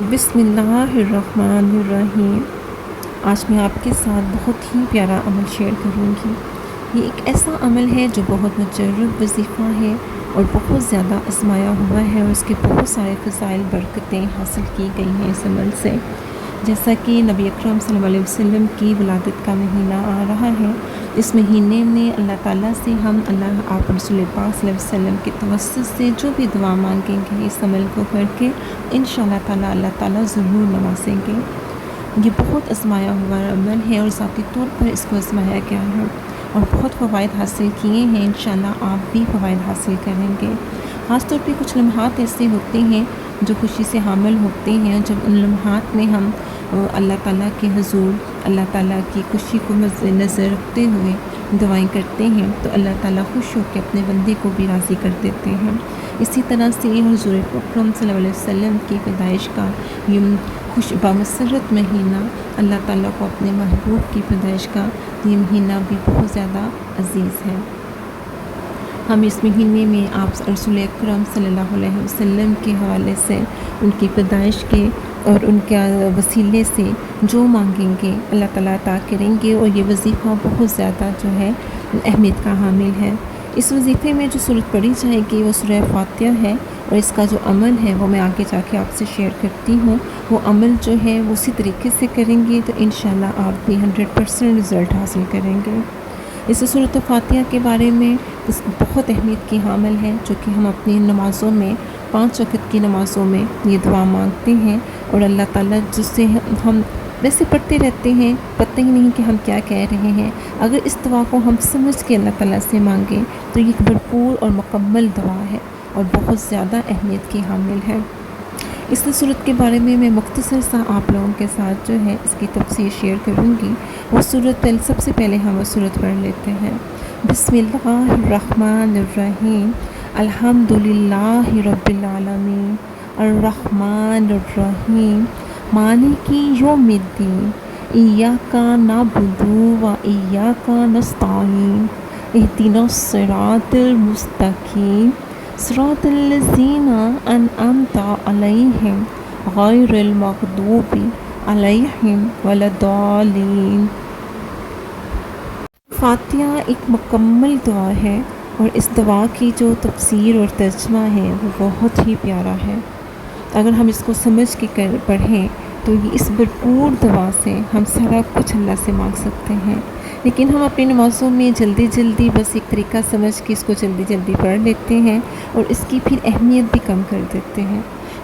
بسم اللہ الرحمن الرحیم۔ آج میں آپ کے ساتھ بہت ہی پیارا عمل شیئر کروں گی۔ یہ ایک ایسا عمل ہے جو بہت مجرب وظیفہ ہے اور بہت زیادہ آزمایا ہوا ہے، اور اس کے بہت سارے فضائل برکتیں حاصل کی گئی ہیں اس عمل سے۔ جیسا کہ نبی اکرم صلی اللہ علیہ وسلم کی ولادت کا مہینہ آ رہا ہے، اس مہینے میں اللہ تعالیٰ سے ہم آپ رسول پاک صلی اللہ علیہ وسلم کے توسط سے جو بھی دعا مانگیں گے اس عمل کو کر کے انشاءاللہ تعالیٰ اللہ تعالیٰ ضرور نوازیں گے۔ یہ بہت آزمایا ہوا عمل ہے اور ذاتی طور پر اس کو آزمایا گیا ہے اور بہت فوائد حاصل کیے ہیں۔ انشاءاللہ آپ بھی فوائد حاصل کریں گے۔ خاص طور پہ کچھ لمحات ایسے ہوتے ہیں جو خوشی سے حامل ہوتے ہیں، جب ان لمحات میں ہم اللہ تعالیٰ کے حضور اللہ تعالیٰ کی خوشی کو مد نظر رکھتے ہوئے دعائیں کرتے ہیں تو اللہ تعالیٰ خوش ہو کے اپنے بندے کو بھی راضی کر دیتے ہیں۔ اسی طرح سے حضور اکرم صلی اللہ علیہ وسلم کی پیدائش کا یہ خوش بامسرت مہینہ، اللہ تعالیٰ کو اپنے محبوب کی پیدائش کا یہ مہینہ بھی بہت زیادہ عزیز ہے۔ ہم اس مہینے میں آپ رسول اکرم صلی اللہ علیہ وسلم کے حوالے سے ان کی پیدائش کے اور ان کے وسیلے سے جو مانگیں گے اللہ تعالیٰ عطا کریں گے، اور یہ وظیفہ بہت زیادہ جو ہے اہمیت کا حامل ہے۔ اس وظیفے میں جو صورت پڑھی جائے گی وہ سورہ فاتحہ ہے، اور اس کا جو عمل ہے وہ میں آگے جا کے آپ سے شیئر کرتی ہوں۔ وہ عمل جو ہے وہ اسی طریقے سے کریں گے تو انشاءاللہ آپ بھی 100% رزلٹ حاصل کریں گے۔ اس سورۃ فاتحہ کے بارے میں بہت اہمیت کی حامل ہے، جو کہ ہم اپنی نمازوں میں 5 وقت کی نمازوں میں یہ دعا مانگتے ہیں، اور اللہ تعالیٰ جس سے ہم ویسے پڑھتے رہتے ہیں، پتہ ہی نہیں کہ ہم کیا کہہ رہے ہیں۔ اگر اس دعا کو ہم سمجھ کے اللہ تعالیٰ سے مانگیں تو یہ ایک بھرپور اور مکمل دعا ہے اور بہت زیادہ اہمیت کی حامل ہے۔ اس صورت کے بارے میں مختصر سا آپ لوگوں کے ساتھ جو ہے اس کی تفسیر شیئر کروں گی۔ وہ صورت سب سے پہلے ہم وہ صورت پڑھ لیتے ہیں۔ بسم اللہ الرحمن الرحیم۔ الحمدللہ رب العالمین الرحمن الرحیم مالک یوم الدین ایاک نعبد و ایاک نستعین اہدنا الصراط المستقیم صراط الذین انعمت علیہم غیر المغضوب علیہم ولا الضالین۔ فاتحہ ایک مکمل دعا ہے، اور اس دعا کی جو تفسیر اور ترجمہ ہے وہ بہت ہی پیارا ہے۔ اگر ہم اس کو سمجھ کے پڑھیں تو یہ اس بھرپور دعا سے ہم سارا کچھ اللہ سے مانگ سکتے ہیں، لیکن ہم اپنی نمازوں میں جلدی بس ایک طریقہ سمجھ کے اس کو جلدی پڑھ لیتے ہیں اور اس کی پھر اہمیت بھی کم کر دیتے ہیں۔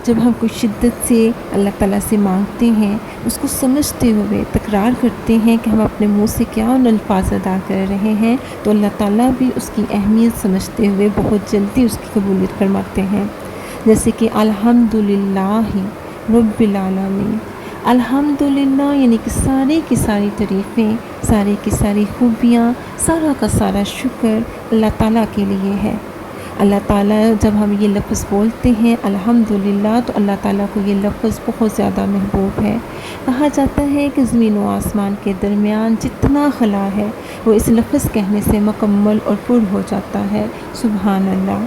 جب ہم کوئی شدت سے اللہ تعالیٰ سے مانگتے ہیں، اس کو سمجھتے ہوئے تکرار کرتے ہیں کہ ہم اپنے منہ سے کیا ان الفاظ ادا کر رہے ہیں، تو اللہ تعالیٰ بھی اس کی اہمیت سمجھتے ہوئے بہت جلدی اس کی قبولیت فرماتے ہیں۔ جیسے کہ الحمدللہ رب العالمین۔ الحمدللہ یعنی کہ ساری کی ساری تعریفیں، ساری کی ساری خوبیاں، سارا کا سارا شکر اللہ تعالیٰ کے لیے ہے۔ اللہ تعالیٰ جب ہم یہ لفظ بولتے ہیں الحمدللہ تو اللہ تعالیٰ کو یہ لفظ بہت زیادہ محبوب ہے۔ کہا جاتا ہے کہ زمین و آسمان کے درمیان جتنا خلا ہے وہ اس لفظ کہنے سے مکمل اور پر ہو جاتا ہے۔ سبحان اللہ۔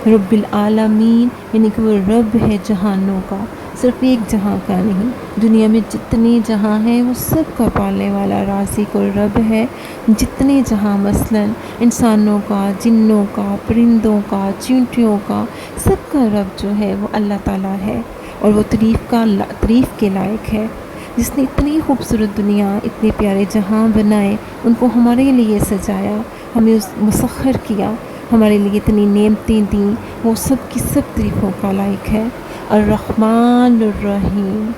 رب العالمین یعنی کہ وہ رب ہے جہانوں کا، صرف ایک جہاں کا نہیں، دنیا میں جتنے جہاں ہیں وہ سب کا پالنے والا رازق اور رب ہے۔ جتنے جہاں مثلا انسانوں کا، جنوں کا، پرندوں کا، چینٹیوں کا، سب کا رب جو ہے وہ اللہ تعالیٰ ہے، اور وہ تعریف کے لائق ہے۔ جس نے اتنی خوبصورت دنیا، اتنے پیارے جہاں بنائے، ان کو ہمارے لیے سجایا، ہمیں مسخر کیا، ہمارے لیے اتنی نعمتیں دیں، وہ سب کی سب تعریفوں کا لائق ہے۔ الرحمن الرحیم۔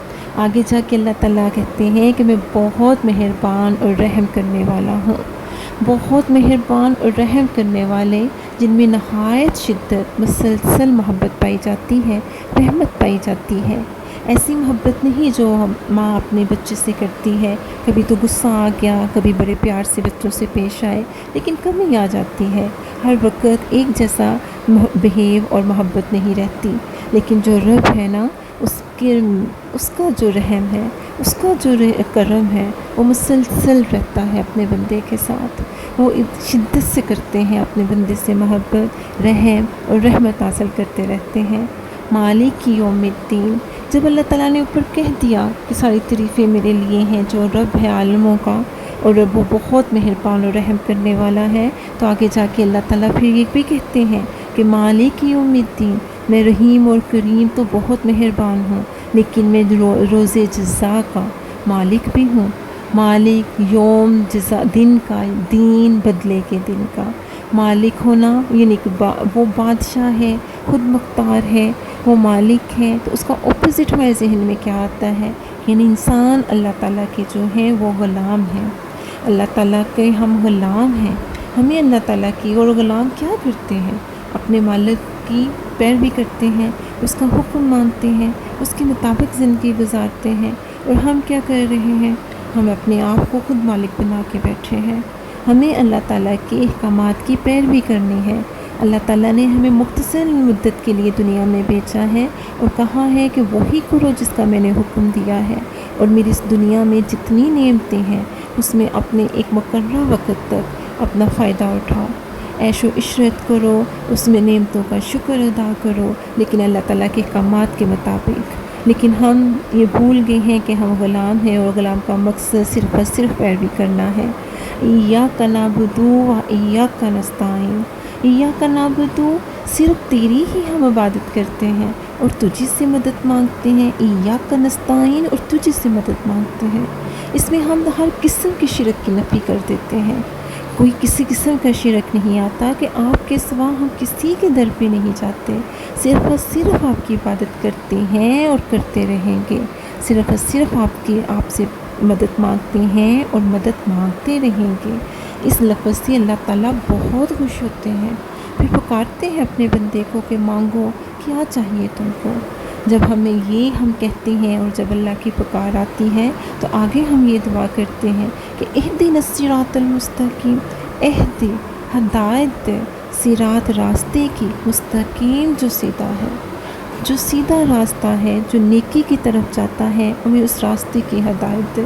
آگے جا کے اللہ تعالیٰ کہتے ہیں کہ میں بہت مہربان اور رحم کرنے والا ہوں۔ بہت مہربان اور رحم کرنے والے، جن میں نہایت شدت مسلسل محبت پائی جاتی ہے، رحمت پائی جاتی ہے۔ ایسی محبت نہیں جو ماں اپنے بچے سے کرتی ہے، کبھی تو غصہ آ گیا، کبھی بڑے پیار سے بچوں سے پیش آئے، لیکن کمی آ جاتی ہے۔ ہر وقت ایک جیسا بہیو اور محبت نہیں رہتی، لیکن جو رب ہے نا، اس کا جو رحم ہے، اس کا جو کرم ہے، وہ مسلسل رہتا ہے اپنے بندے کے ساتھ۔ وہ شدت سے کرتے ہیں اپنے بندے سے محبت، رحم اور رحمت حاصل کرتے رہتے ہیں۔ مالک یوم الدین، جب اللہ تعالیٰ نے اوپر کہہ دیا کہ ساری تعریفیں میرے لیے ہیں جو رب ہے عالموں کا، اور رب وہ بہت مہربان اور رحم کرنے والا ہے، تو آگے جا کے اللہ تعالیٰ پھر یہ بھی کہتے ہیں کہ مالک یوم الدین، میں رحیم اور کریم تو بہت مہربان ہوں، لیکن میں روز جزا کا مالک بھی ہوں۔ مالک یوم جزا، دن کا، دین بدلے کے دن کا مالک ہونا، یعنی کہ وہ بادشاہ ہے، خود مختار ہے، وہ مالک ہے، تو اس کا اپوزٹ ہمارے ذہن میں کیا آتا ہے؟ یعنی انسان اللہ تعالیٰ کے جو ہیں وہ غلام ہیں، اللہ تعالیٰ کے ہم غلام ہیں۔ ہمیں اللہ تعالیٰ کی اور غلام کیا کرتے ہیں؟ اپنے مالک کی پیروی کرتے ہیں، اس کا حکم مانتے ہیں، اس کے مطابق زندگی گزارتے ہیں، اور ہم کیا کر رہے ہیں؟ ہم اپنے آپ کو خود مالک بنا کے بیٹھے ہیں۔ ہمیں اللہ تعالیٰ کے احکامات کی پیروی کرنی ہے۔ اللہ تعالیٰ نے ہمیں مختصر مدت کے لیے دنیا میں بھیجا ہے اور کہا ہے کہ وہی کرو جس کا میں نے حکم دیا ہے، اور میری اس دنیا میں جتنی نعمتیں ہیں اس میں اپنے ایک مقررہ وقت تک اپنا فائدہ اٹھاؤ، عیش و عشرت کرو، اس میں نعمتوں کا شکر ادا کرو، لیکن اللہ تعالیٰ کے احکامات کے مطابق۔ لیکن ہم یہ بھول گئے ہیں کہ ہم غلام ہیں، اور غلام کا مقصد صرف اور صرف پیروی کرنا ہے۔ ایاک نعبد و ایاک نستعین، ایاک نعبد، صرف تیری ہی ہم عبادت کرتے ہیں اور تجھی سے مدد مانگتے ہیں، ایاک نستعین، اور تجھی سے مدد مانگتے ہیں۔ اس میں ہم ہر قسم کی شرک کی نفی کر دیتے ہیں۔ کوئی کسی قسم کا شرک نہیں آتا کہ آپ کے سوا ہم کسی کے در پہ نہیں جاتے، صرف اور صرف آپ کی عبادت کرتے ہیں اور کرتے رہیں گے، صرف اور صرف آپ سے مدد مانگتے ہیں اور مدد مانگتے رہیں گے۔ اس لفظ سے اللہ تعالیٰ بہت خوش ہوتے ہیں، پھر پکارتے ہیں اپنے بندے کو کہ مانگو، کیا چاہیے تم کو۔ جب ہم کہتے ہیں اور جب اللہ کی پکار آتی ہے تو آگے ہم یہ دعا کرتے ہیں کہ اہدنا الصراط المستقیم، ہدایت دے، صراط راستے کی، مستقیم جو سیدھا ہے، جو سیدھا راستہ ہے، جو نیکی کی طرف جاتا ہے، ہمیں اس راستے کی ہدایت دے۔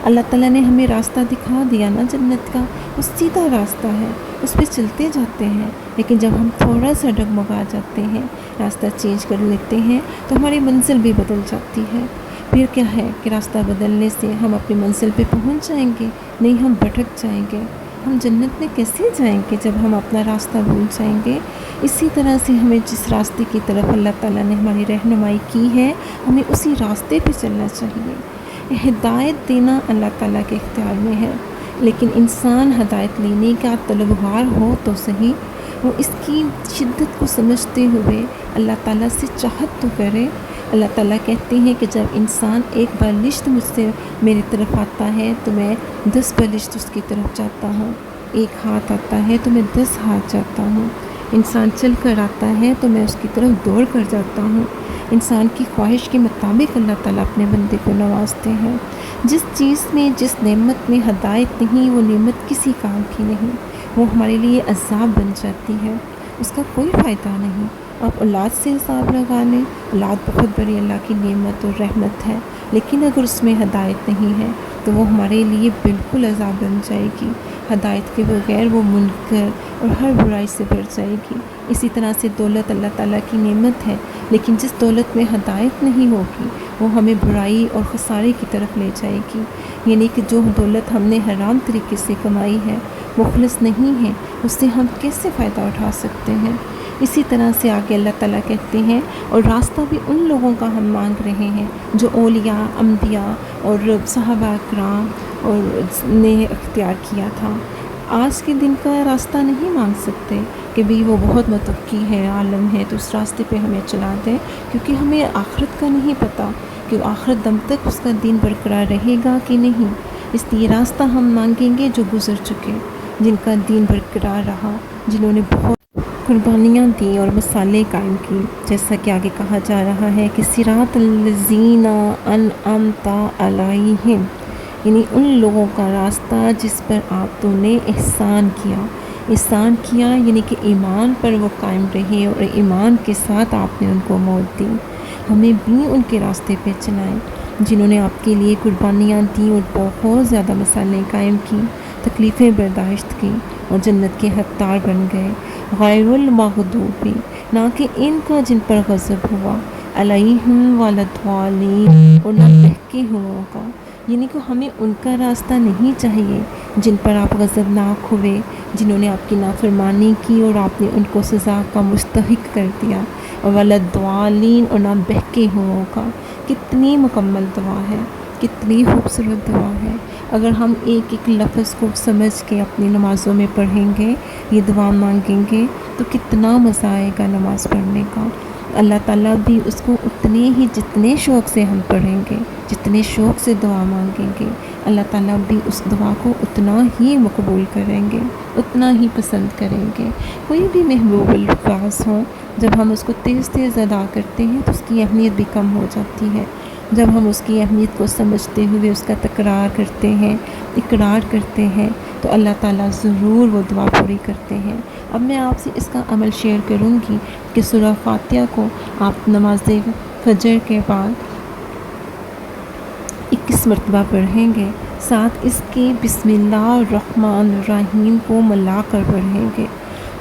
اللہ تعالیٰ نے ہمیں راستہ دکھا دیا نا جنت کا، وہ سیدھا راستہ ہے، اس پہ چلتے جاتے ہیں، لیکن جب ہم تھوڑا سا ڈگمگا جاتے ہیں، راستہ چینج کر لیتے ہیں تو ہماری منزل بھی بدل جاتی ہے۔ پھر کیا ہے کہ راستہ بدلنے سے ہم اپنی منزل پہ پہنچ جائیں گے؟ نہیں، ہم بھٹک جائیں گے۔ ہم جنت میں کیسے جائیں گے جب ہم اپنا راستہ بھول جائیں گے؟ اسی طرح سے ہمیں جس راستے کی طرف اللہ تعالیٰ نے ہماری رہنمائی کی ہے، ہمیں اسی راستے پہ چلنا چاہیے۔ ہدایت دینا اللہ تعالیٰ کے اختیار میں ہے، لیکن انسان ہدایت لینے کا طلبگار ہو تو صحیح، وہ اس کی شدت کو سمجھتے ہوئے اللہ تعالیٰ سے چاہت تو کرے۔ اللہ تعالیٰ کہتے ہیں کہ جب انسان ایک بالشت مجھ سے میری طرف آتا ہے تو میں 10 بالشت اس کی طرف جاتا ہوں، ایک ہاتھ آتا ہے تو میں 10 ہاتھ جاتا ہوں، انسان چل کر آتا ہے تو میں اس کی طرف دوڑ کر جاتا ہوں۔ انسان کی خواہش کے مطابق اللہ تعالیٰ اپنے بندے کو نوازتے ہیں۔ جس چیز میں، جس نعمت میں ہدایت نہیں، وہ نعمت کسی کام کی نہیں، وہ ہمارے لیے عذاب بن جاتی ہے، اس کا کوئی فائدہ نہیں۔ آپ اولاد سے حساب لگا لیں، اولاد بہت بڑی اللہ کی نعمت اور رحمت ہے، لیکن اگر اس میں ہدایت نہیں ہے تو وہ ہمارے لیے بالکل عذاب بن جائے گی۔ ہدایت کے بغیر وہ منکر اور ہر برائی سے بھر جائے گی۔ اسی طرح سے دولت اللہ تعالیٰ کی نعمت ہے، لیکن جس دولت میں ہدایت نہیں ہوگی وہ ہمیں برائی اور خسارے کی طرف لے جائے گی۔ یعنی کہ جو دولت ہم نے حرام طریقے سے کمائی ہے، مخلص نہیں ہے، اس سے ہم کیسے فائدہ اٹھا سکتے ہیں؟ اسی طرح سے آگے اللہ تعالیٰ کہتے ہیں، اور راستہ بھی ان لوگوں کا ہم مانگ رہے ہیں جو اولیاء، انبیاء اور صحابہ اکرام نے اختیار کیا تھا۔ آج کے دن کا راستہ نہیں مانگ سکتے کہ بھی وہ بہت متقی ہے، عالم ہے، تو اس راستے پہ ہمیں چلا دیں، کیونکہ ہمیں آخرت کا نہیں پتہ کہ آخرت دم تک اس کا دین برقرار رہے گا کہ نہیں۔ اس لیے راستہ ہم مانگیں گے جو گزر چکے، جن کا دین برقرار رہا، جنہوں نے بہت قربانیاں دی اور مسالے قائم کی، جیسا کہ آگے کہا جا رہا ہے کہ صراط الذین انعمت علیہم، یعنی ان لوگوں کا راستہ جس پر تو نے احسان کیا، یعنی کہ ایمان پر وہ قائم رہے اور ایمان کے ساتھ آپ نے ان کو موت دی۔ ہمیں بھی ان کے راستے پہ چلائیں جنہوں نے آپ کے لیے قربانیاں دیں اور بہت زیادہ مسالے قائم کی، تکلیفیں برداشت کی اور جنت کے حقدار بن گئے۔ غیر المغضوب، نہ کہ ان کا جن پر غضب ہوا، علیہم ولدوالین، اور نہ بہکے ہوں کا، یعنی کہ ہمیں ان کا راستہ نہیں چاہیے جن پر آپ غضبناک ہوئے، جنہوں نے آپ کی نافرمانی کی اور آپ نے ان کو سزا کا مستحق کر دیا، اور ولدوالین، اور نہ بہکے ہوں کا۔ کتنی مکمل دعا ہے، کتنی خوبصورت دعا ہے۔ اگر ہم ایک ایک لفظ کو سمجھ کے اپنی نمازوں میں پڑھیں گے، یہ دعا مانگیں گے، تو کتنا مزہ آئے گا نماز پڑھنے کا۔ اللہ تعالیٰ بھی اس کو اتنے ہی، جتنے شوق سے ہم پڑھیں گے، جتنے شوق سے دعا مانگیں گے، اللہ تعالیٰ بھی اس دعا کو اتنا ہی مقبول کریں گے، اتنا ہی پسند کریں گے۔ کوئی بھی محبوب الفاظ ہوں، جب ہم اس کو تیز تیز ادا کرتے ہیں تو اس کی اہمیت بھی کم ہو جاتی ہے۔ جب ہم اس کی اہمیت کو سمجھتے ہوئے اس کا تکرار کرتے ہیں، اقرار کرتے ہیں، تو اللہ تعالیٰ ضرور وہ دعا پوری کرتے ہیں۔ اب میں آپ سے اس کا عمل شیئر کروں گی کہ سورہ فاتحہ کو آپ نماز فجر کے بعد 21 مرتبہ پڑھیں گے، ساتھ اس کے بسم اللہ الرحمن الرحیم کو ملا کر پڑھیں گے،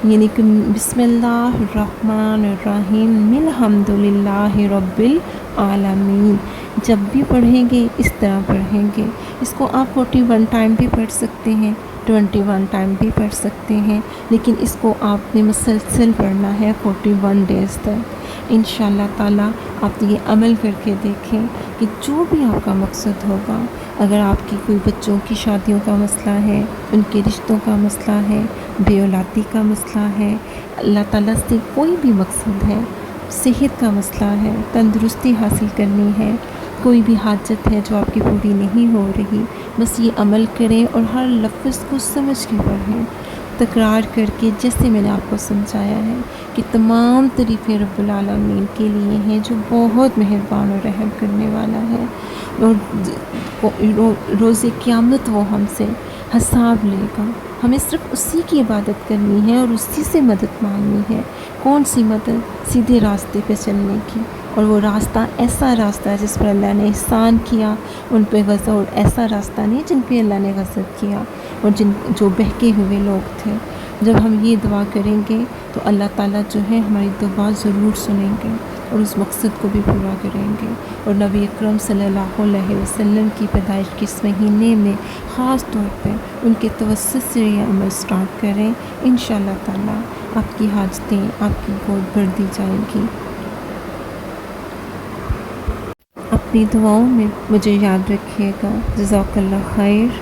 یعنی کہ بسم اللہ الرحمن الرحیم الحمد للہ رب العالمین۔ جب بھی پڑھیں گے اس طرح پڑھیں گے۔ اس کو آپ 41 ٹائم بھی پڑھ سکتے ہیں، 21 ٹائم بھی پڑھ سکتے ہیں، لیکن اس کو آپ نے مسلسل پڑھنا ہے 41 ڈیز تک۔ انشاءاللہ تعالیٰ آپ یہ عمل کر کے دیکھیں کہ جو بھی آپ کا مقصد ہوگا، اگر آپ کی کوئی بچوں کی شادیوں کا مسئلہ ہے، ان کے رشتوں کا مسئلہ ہے، بے اولادی کا مسئلہ ہے، اللہ تعالیٰ سے کوئی بھی مقصد ہے، صحت کا مسئلہ ہے، تندرستی حاصل کرنی ہے، کوئی بھی حاجت ہے جو آپ کی پوری نہیں ہو رہی، بس یہ عمل کریں اور ہر لفظ کو سمجھ کے پڑھیں، تکرار کر کے، جیسے میں نے آپ کو سمجھایا ہے کہ تمام تعریفیں رب العالمین کے لیے ہیں جو بہت مہربان اور رحم کرنے والا ہے، اور روز قیامت وہ ہم سے حساب لے گا۔ ہمیں صرف اسی کی عبادت کرنی ہے اور اسی سے مدد مانگنی ہے۔ کون سی مدد؟ سیدھے راستے پہ چلنے کی، اور وہ راستہ ایسا راستہ ہے جس پر اللہ نے احسان کیا، ان پہ غضب، اور ایسا راستہ نہیں جن پہ اللہ نے غضب کیا اور جو بہکے ہوئے لوگ تھے۔ جب ہم یہ دعا کریں گے تو اللہ تعالیٰ جو ہے ہماری دعا ضرور سنیں گے اور اس مقصد کو بھی پورا کریں گے۔ اور نبی اکرم صلی اللہ علیہ وسلم کی پیدائش کے اس مہینے میں خاص طور پہ ان کے توسط سے یہ عمل سٹارٹ کریں، انشاءاللہ تعالیٰ آپ کی حاجتیں آپ کی گود بھر دی جائیں گی۔ اپنی دعاؤں میں مجھے یاد رکھیے گا۔ جزاک اللہ خیر۔